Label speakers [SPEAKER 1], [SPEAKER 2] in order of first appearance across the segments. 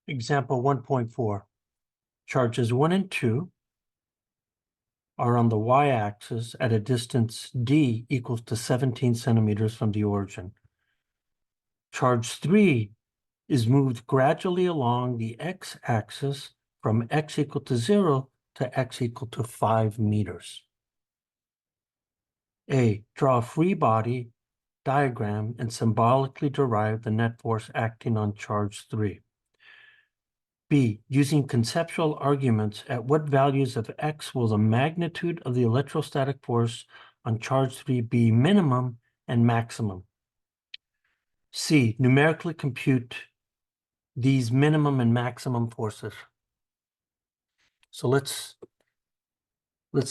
[SPEAKER 1] Example 1.4. Charges 1 and 2 are on the y-axis at a distance d equals to 17 centimeters from the origin. Charge 3 is moved gradually along the x-axis from x equal to 0 to x equal to 5 meters. A. Draw a free body diagram and symbolically derive the net force acting on charge 3. B. Using conceptual arguments, at what values of x will the magnitude of the electrostatic force on charge 3 be minimum and maximum? C. Numerically compute these minimum and maximum forces. So let's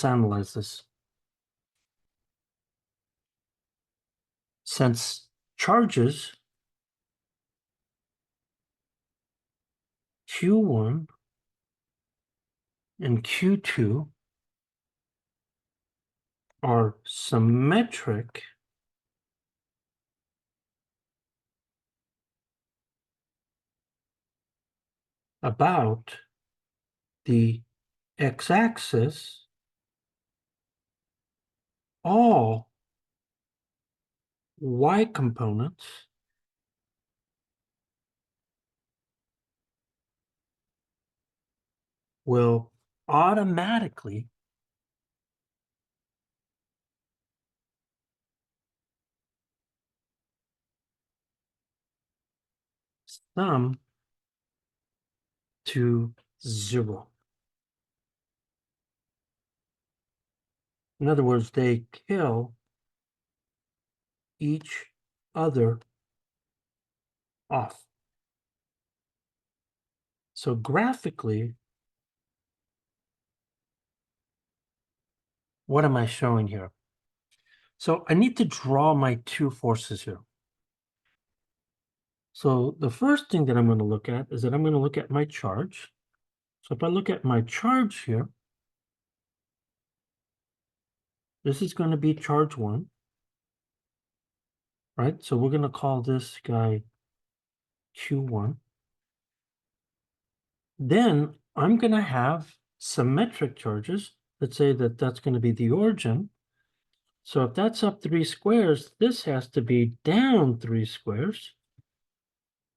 [SPEAKER 1] analyze this. Since charges Q1 and Q2 are symmetric, about the x-axis, all y components will automatically sum to 0. In other words, they kill each other off. So graphically, what am I showing here? So I need to draw my two forces here. So the first thing that I'm going to look at is that I'm going to look at my charge. So if I look at my charge here, this is going to be charge 1, right? So we're going to call this guy Q1. Then I'm going to have symmetric charges. Let's say that that's going to be the origin. So if that's up 3 squares, this has to be down 3 squares.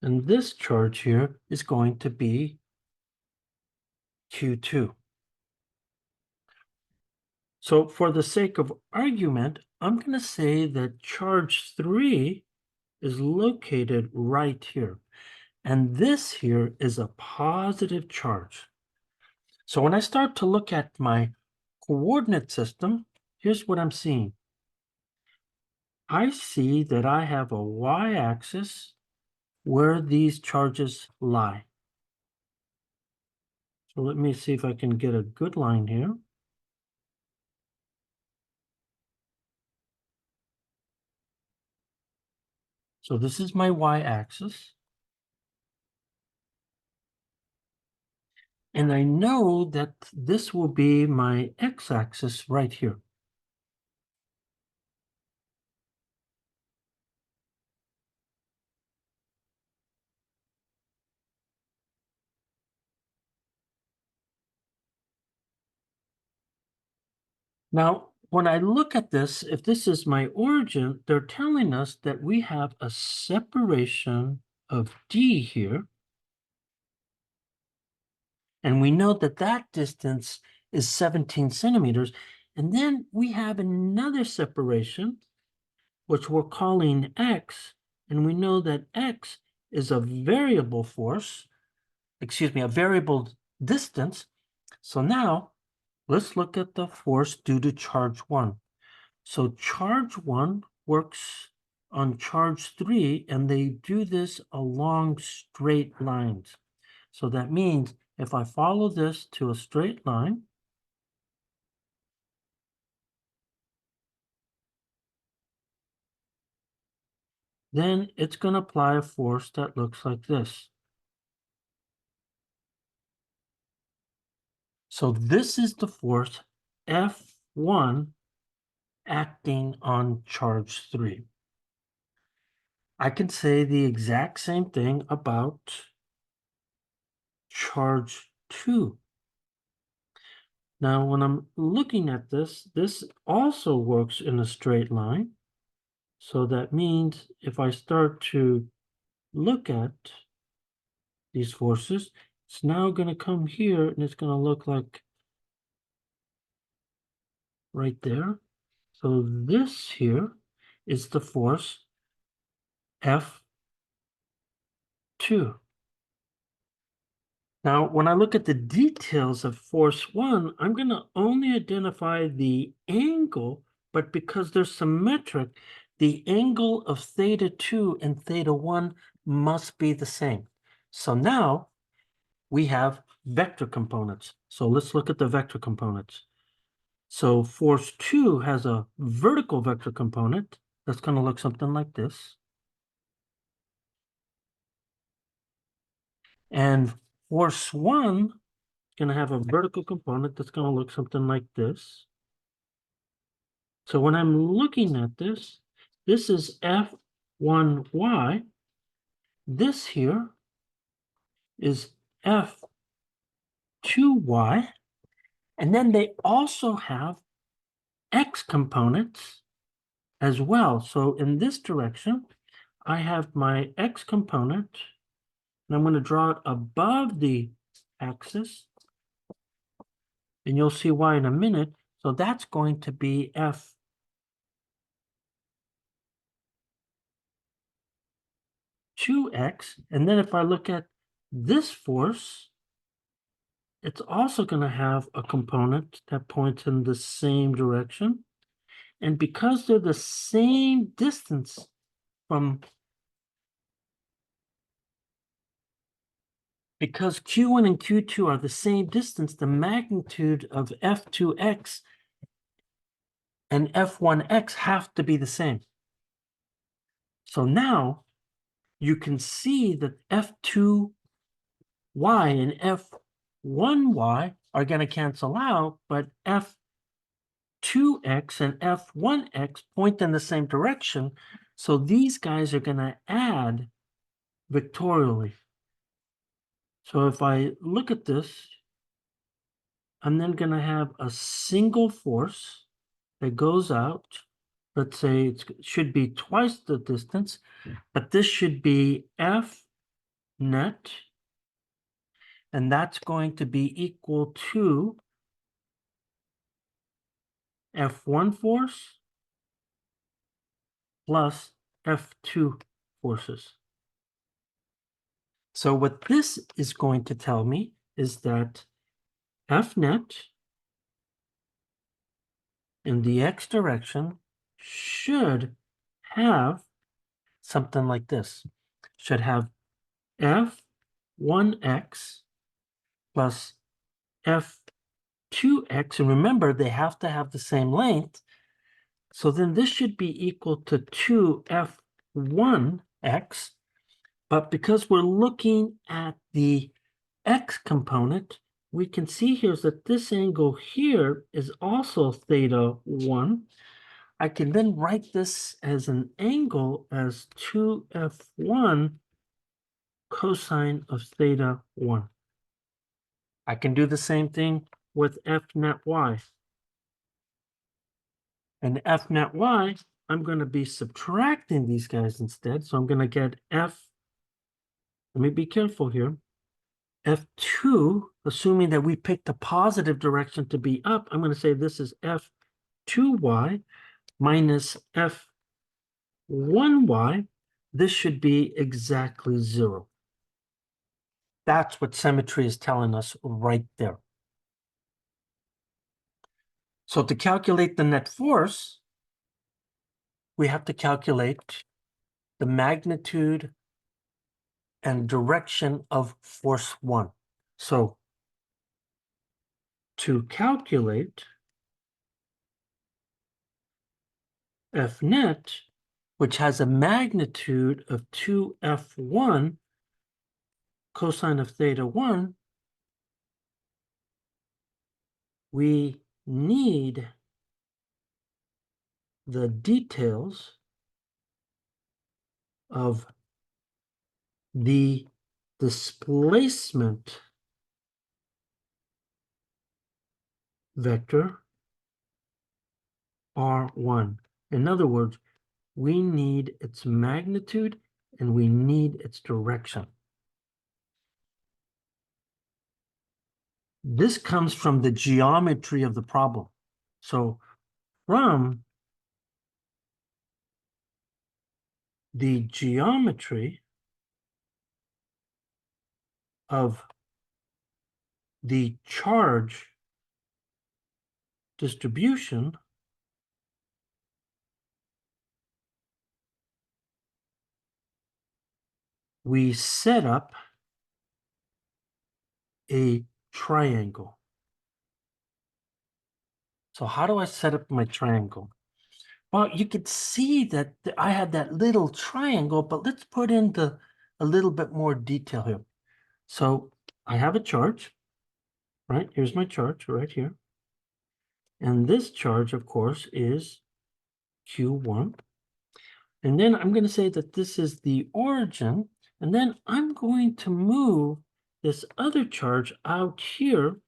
[SPEAKER 1] And this charge here is going to be Q2. So for the sake of argument, I'm going to say that charge 3 is located right here. And this here is a positive charge. So when I start to look at my coordinate system, here's what I'm seeing. I see that I have a y-axis where these charges lie. So let me see if I can get a good line here. So this is my y-axis. And I know that this will be my x-axis right here. Now, when I look at this, if this is my origin, they're telling us that we have a separation of D here. And we know that that distance is 17 centimeters. And then we have another separation, which we're calling X. And we know that X is a variable force, a variable distance. So now let's look at the force due to charge 1. So charge 1 works on charge 3, and they do this along straight lines. So that means if I follow this to a straight line, then it's going to apply a force that looks like this. So this is the force F1 acting on charge 3. I can say the exact same thing about charge 2. Now, when I'm looking at this, this also works in a straight line. So that means if I start to look at these forces, it's now going to come here and it's going to look like right there. So this here is the force F2. Now, when I look at the details of force 1, I'm going to only identify the angle, but because they're symmetric, the angle of theta 2 and theta 1 must be the same. So now we have vector components. So let's look at the vector components. So force 2 has a vertical vector component that's going to look something like this. And force 1 is going to have a vertical component that's going to look something like this. So when I'm looking at this, this is F1y. This here is F2y. And then they also have x components as well. So in this direction, I have my x component, and I'm going to draw it above the axis, and you'll see why in a minute. So that's going to be F2x, and then if I look at this force, it's also going to have a component that points in the same direction. And because they're the same distance from, because Q1 and Q2 are the same distance, the magnitude of F2x and F1x have to be the same. So now you can see that F2y and F1y are going to cancel out, but F2x and F1x point in the same direction. So these guys are going to add vectorially. So if I look at this, I'm then going to have a single force that goes out. Let's say it should be twice the distance, but this should be F net, and that's going to be equal to F1 force plus F2 forces. So what this is going to tell me is that F net in the x direction should have something like this. Should have F1x plus F2x, and remember they have to have the same length. So then this should be equal to 2F1x, but because we're looking at the x component, we can see here that this angle here is also theta 1. I can then write this as an angle as 2F1 cosine of theta 1. I can do the same thing with F net y. And F net y, I'm going to be subtracting these guys instead. So I'm going to get F, let me be careful here, F2, assuming that we picked the positive direction to be up, I'm going to say this is F2y minus F1y. This should be exactly 0. That's what symmetry is telling us right there. So to calculate the net force, we have to calculate the magnitude and direction of force 1. So to calculate F net, which has a magnitude of 2F1 cosine of theta 1, we need the details of the displacement vector R1. In other words, we need its magnitude and we need its direction. This comes from the geometry of the problem. So from the geometry of the charge distribution, we set up a triangle. So how do I set up my triangle? Well, you could see that I have that little triangle, but let's put in a little bit more detail here. So I have a charge, right? Here's my charge right here. And this charge, of course, is Q1. And then I'm going to say that this is the origin. And then I'm going to move this other charge out here.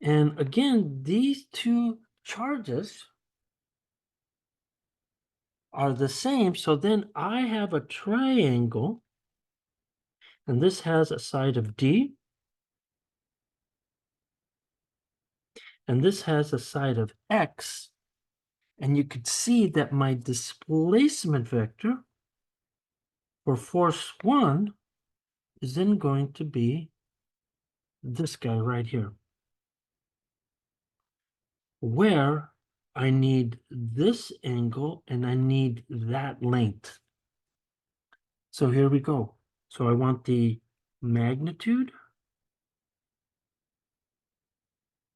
[SPEAKER 1] And again, these two charges are the same. So then I have a triangle. And this has a side of D. And this has a side of X. And you could see that my displacement vector for force 1 is then going to be this guy right here, where I need this angle and I need that length. So here we go. So I want the magnitude.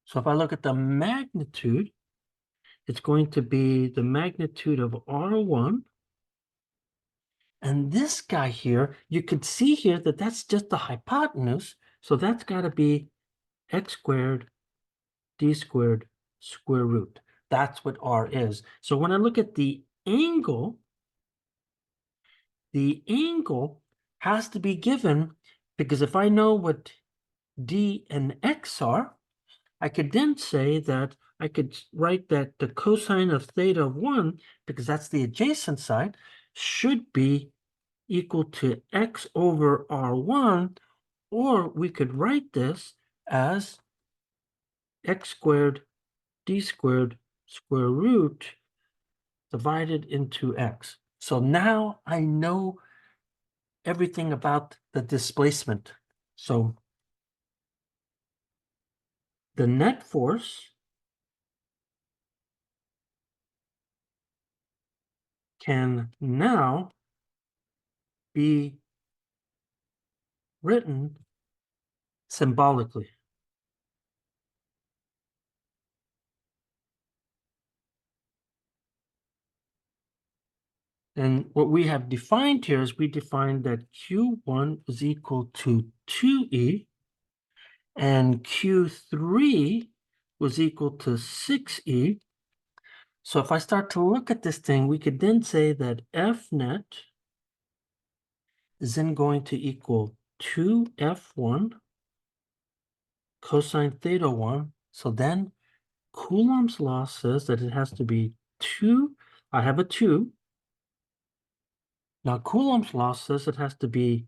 [SPEAKER 1] So if I look at the magnitude, it's going to be the magnitude of R1. And this guy here, you could see here that that's just the hypotenuse. So that's got to be x squared d squared square root. That's what R is. So when I look at the angle has to be given, because if I know what d and x are, I could then say that I could write that the cosine of theta of 1, because that's the adjacent side, should be equal to x over R1, or we could write this as x squared d squared square root divided into x. So now I know everything about the displacement. So the net force can now be written symbolically. And what we have defined here is we defined that Q1 is equal to 2E and Q3 was equal to 6E. So if I start to look at this thing, we could then say that F net is then going to equal 2F1 cosine theta 1. So then Coulomb's law says that it has to be 2. I have a 2. Now Coulomb's law says it has to be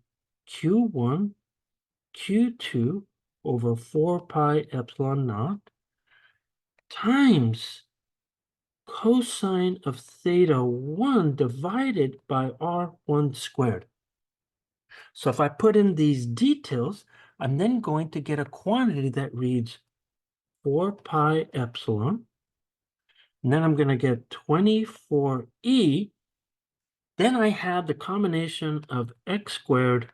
[SPEAKER 1] Q1 Q2 over 4 pi epsilon naught times cosine of theta 1 divided by R1 squared. So if I put in these details, I'm then going to get a quantity that reads 4 pi epsilon. And then I'm going to get 24e. Then I have the combination of x squared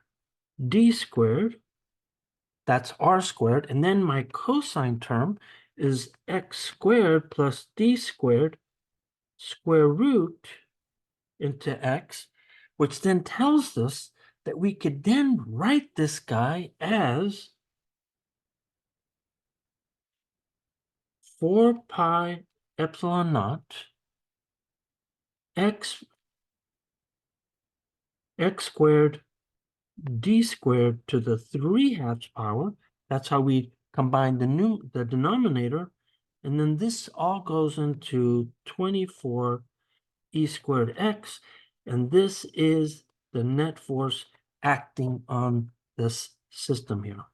[SPEAKER 1] d squared. That's r squared. And then my cosine term is x squared plus d squared square root into x, which then tells us that we could then write this guy as 4 pi epsilon naught x squared d squared to the 3/2 power. That's how we combine the denominator. And then this all goes into 24 e squared x. And this is the net force acting on this system here.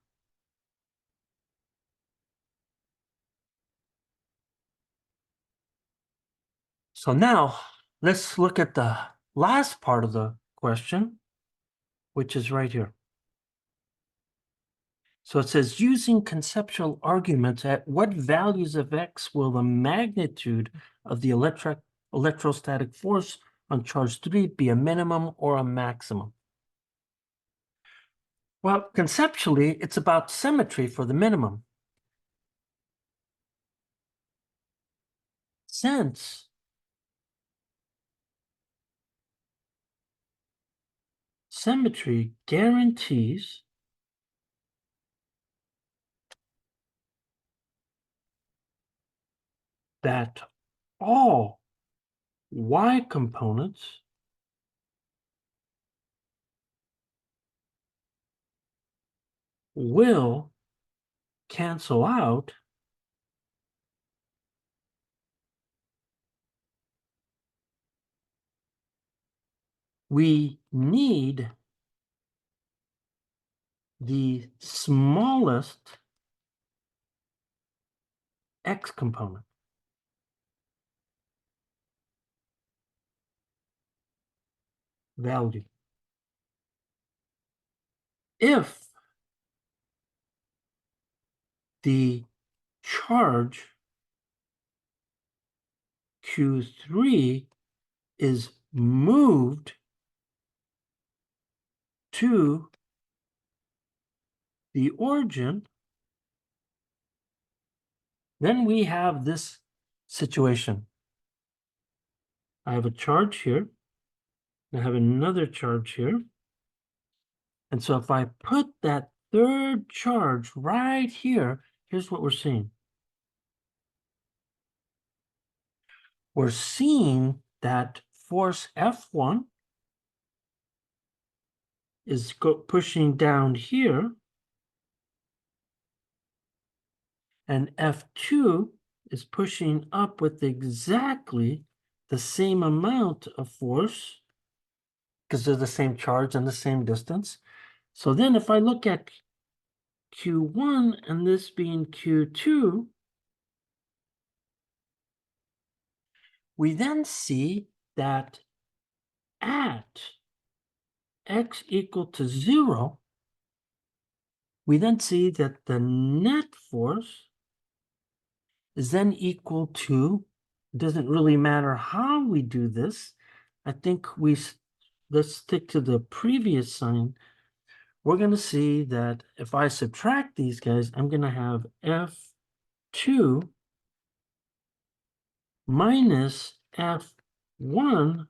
[SPEAKER 1] So now let's look at the last part of the question, which is right here. So it says, using conceptual arguments, at what values of x will the magnitude of the electrostatic force on charge 3 be a minimum or a maximum? Well, conceptually, it's about symmetry for the minimum. Since symmetry guarantees that all y components will cancel out, we need the smallest x component. Value. If the charge Q3 is moved to the origin, then we have this situation. I have a charge here. I have another charge here. And so if I put that third charge right here, here's what we're seeing. We're seeing that force F1 is pushing down here, and F2 is pushing up with exactly the same amount of force because they're the same charge and the same distance. So then if I look at Q1 and this being Q2, we then see that at x equal to 0, we then see that the net force is then equal to, it doesn't really matter how we do this. I think let's stick to the previous sign. We're going to see that if I subtract these guys, I'm going to have F2 minus F1.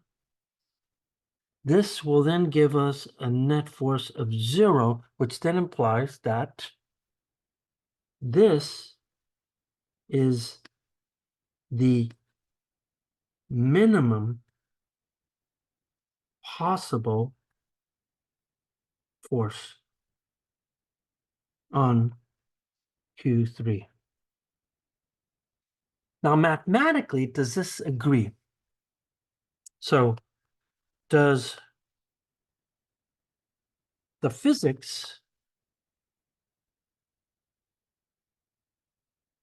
[SPEAKER 1] This will then give us a net force of 0, which then implies that this is the minimum possible force on Q3. Now, mathematically, does this agree? So, does the physics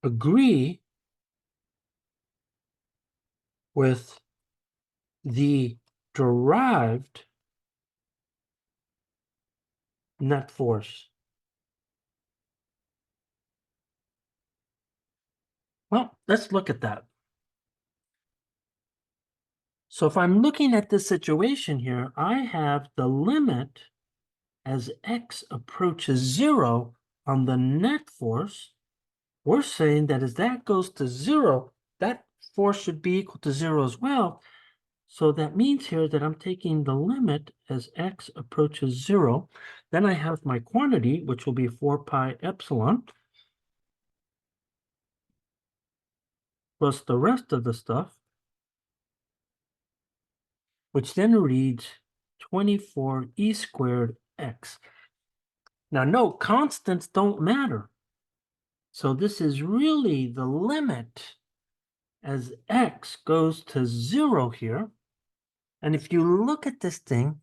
[SPEAKER 1] agree with the derived net force? Well, let's look at that. So if I'm looking at this situation here, I have the limit as x approaches 0 on the net force. We're saying that as that goes to 0, that force should be equal to 0 as well. So that means here that I'm taking the limit as x approaches 0. Then I have my quantity, which will be 4 pi epsilon, plus the rest of the stuff, which then reads 24 e squared x. Now note, constants don't matter. So this is really the limit as x goes to 0 here. And if you look at this thing,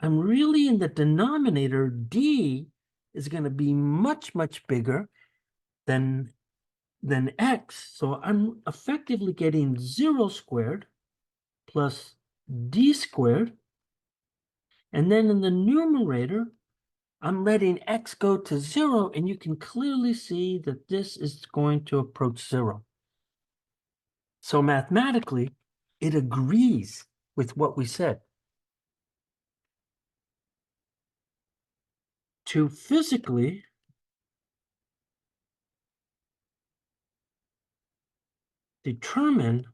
[SPEAKER 1] I'm really in the denominator, d is going to be much, much bigger than x. So I'm effectively getting 0 squared plus d squared. And then in the numerator, I'm letting x go to 0, and you can clearly see that this is going to approach 0. So mathematically, it agrees with what we said. To physically determine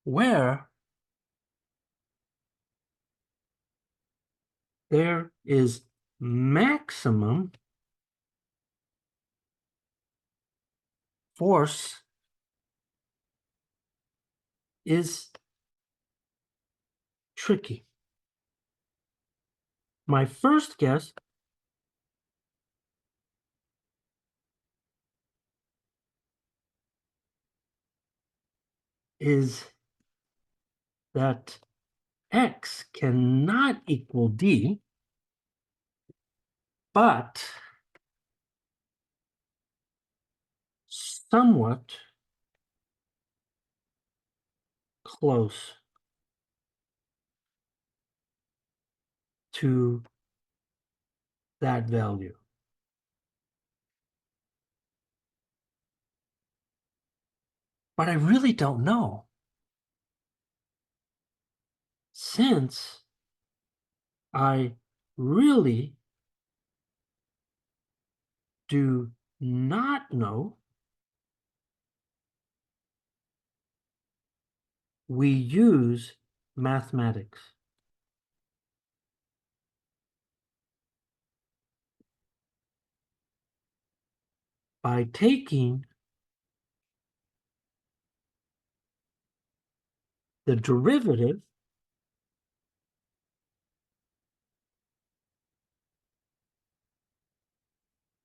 [SPEAKER 1] where there is maximum force is tricky. My first guess is that x cannot equal d, but somewhat close to that value. But I really don't know, since I really do not know. We use mathematics. By taking the derivative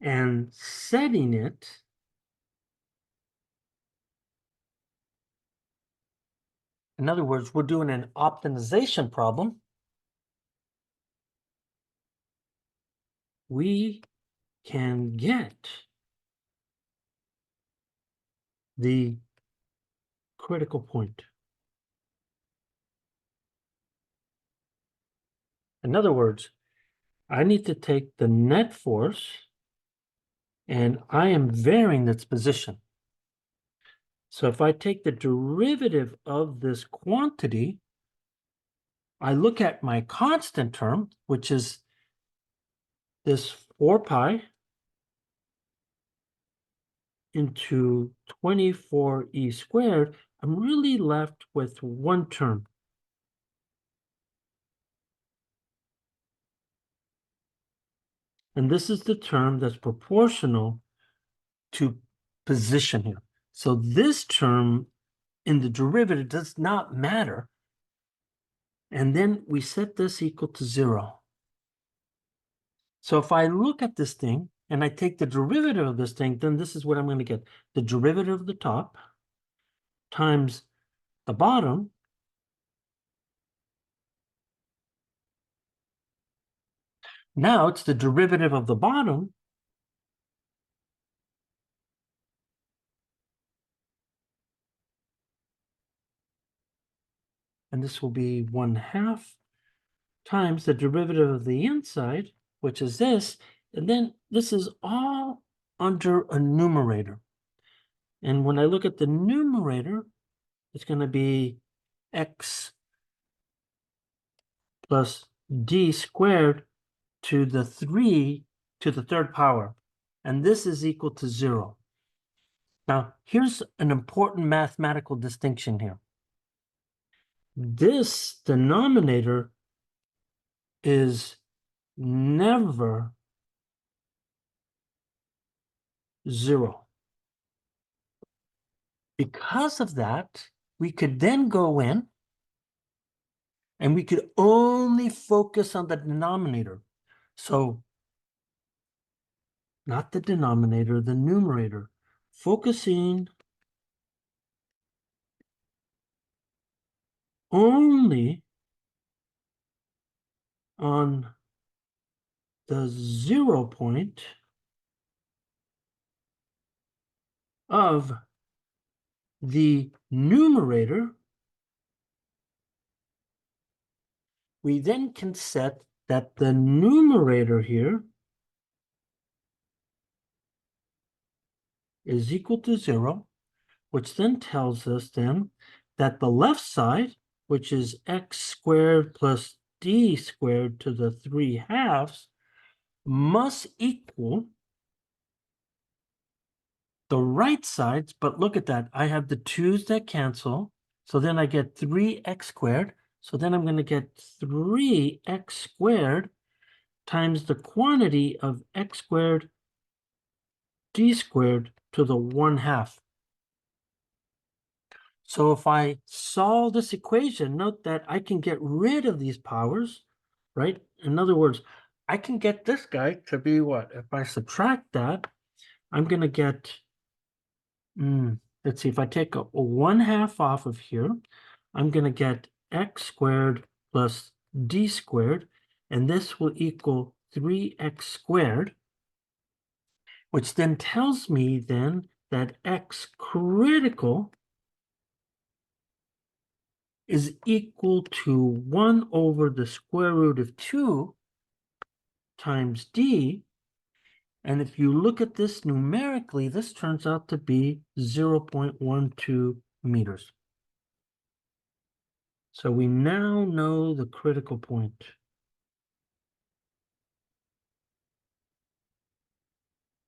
[SPEAKER 1] and setting it in other words, we're doing an optimization problem. We can get the critical point. In other words, I need to take the net force and I am varying its position. So if I take the derivative of this quantity, I look at my constant term, which is this 4 pi into 24e squared, I'm really left with one term. And this is the term that's proportional to position here. So this term in the derivative does not matter. And then we set this equal to 0. So if I look at this thing and I take the derivative of this thing, then this is what I'm going to get. The derivative of the top times the bottom now it's the derivative of the bottom and this will be 1/2 times the derivative of the inside, which is this, and then this is all under a numerator. And when I look at the numerator, it's going to be x plus d squared to the 3 to the third power. And this is equal to 0. Now, here's an important mathematical distinction here. This denominator is never 0. Because of that, we could then go in And we could only focus on the denominator. So not the denominator, the numerator. Focusing only on the 0 point of the numerator, we then can set that the numerator here is equal to 0, which then tells us then that the left side, which is x squared plus d squared to the 3/2, must equal the right sides, but look at that. I have the 2's that cancel. So then I get 3x squared. So then I'm going to get 3x squared times the quantity of x squared d squared to the 1/2. So if I solve this equation, note that I can get rid of these powers, right? In other words, I can get this guy to be what? If I subtract that, I'm going to get, let's see, if I take a 1/2 off of here, I'm going to get x squared plus d squared, and this will equal 3x squared, which then tells me then that x critical is equal to 1 over the square root of 2 times d. And if you look at this numerically, this turns out to be 0.12 meters. So we now know the critical point.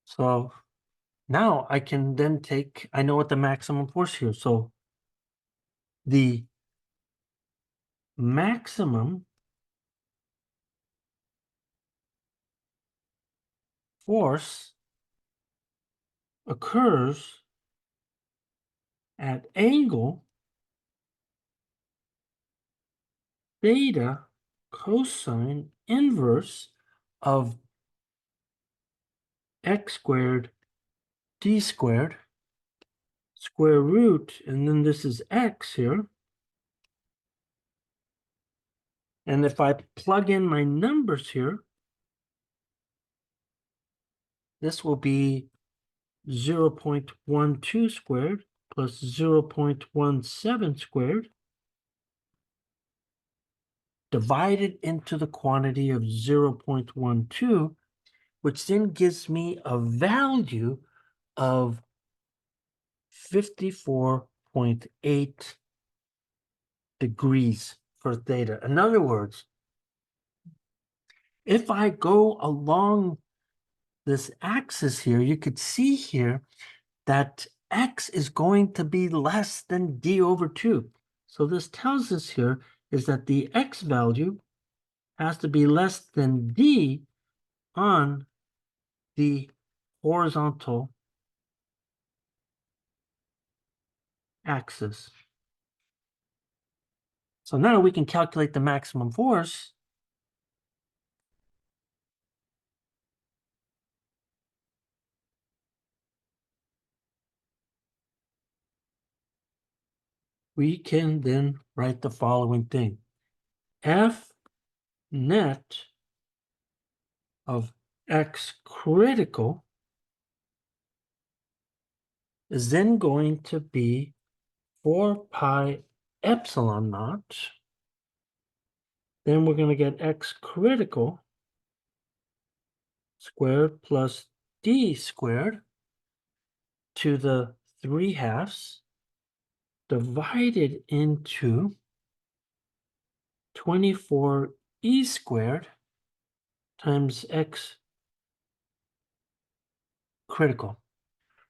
[SPEAKER 1] So now I can then I know what the maximum force here. So the maximum force occurs at angle theta cosine inverse of x squared d squared square root, and then this is x here. And if I plug in my numbers here, this will be 0.12 squared plus 0.17 squared divided into the quantity of 0.12, which then gives me a value of 54.8 degrees for theta. In other words, if I go along this axis here, you could see here that x is going to be less than d over 2. So this tells us here is that the x value has to be less than d on the horizontal axis. So now we can calculate the maximum force. We can then write the following thing. F net of x critical is then going to be 4 pi epsilon naught. Then we're going to get x critical squared plus d squared to the 3/2 divided into 24e squared times x critical.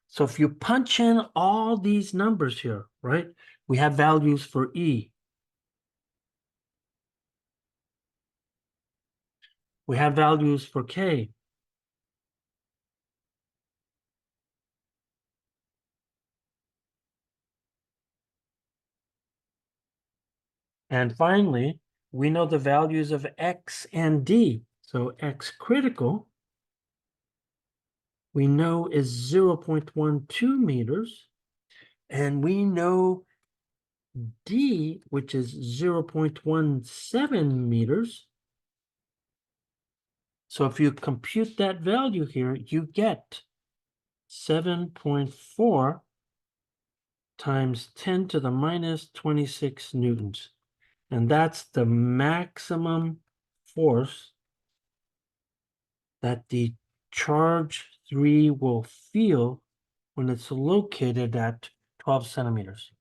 [SPEAKER 1] So if you punch in all these numbers here, right, we have values for E. We have values for K. And finally, we know the values of X and D. So X critical, we know is 0.12 meters. And we know D, which is 0.17 meters. So if you compute that value here, you get 7.4 times 10 to the minus 26 newtons. And that's the maximum force that the charge 3 will feel when it's located at 12 centimeters.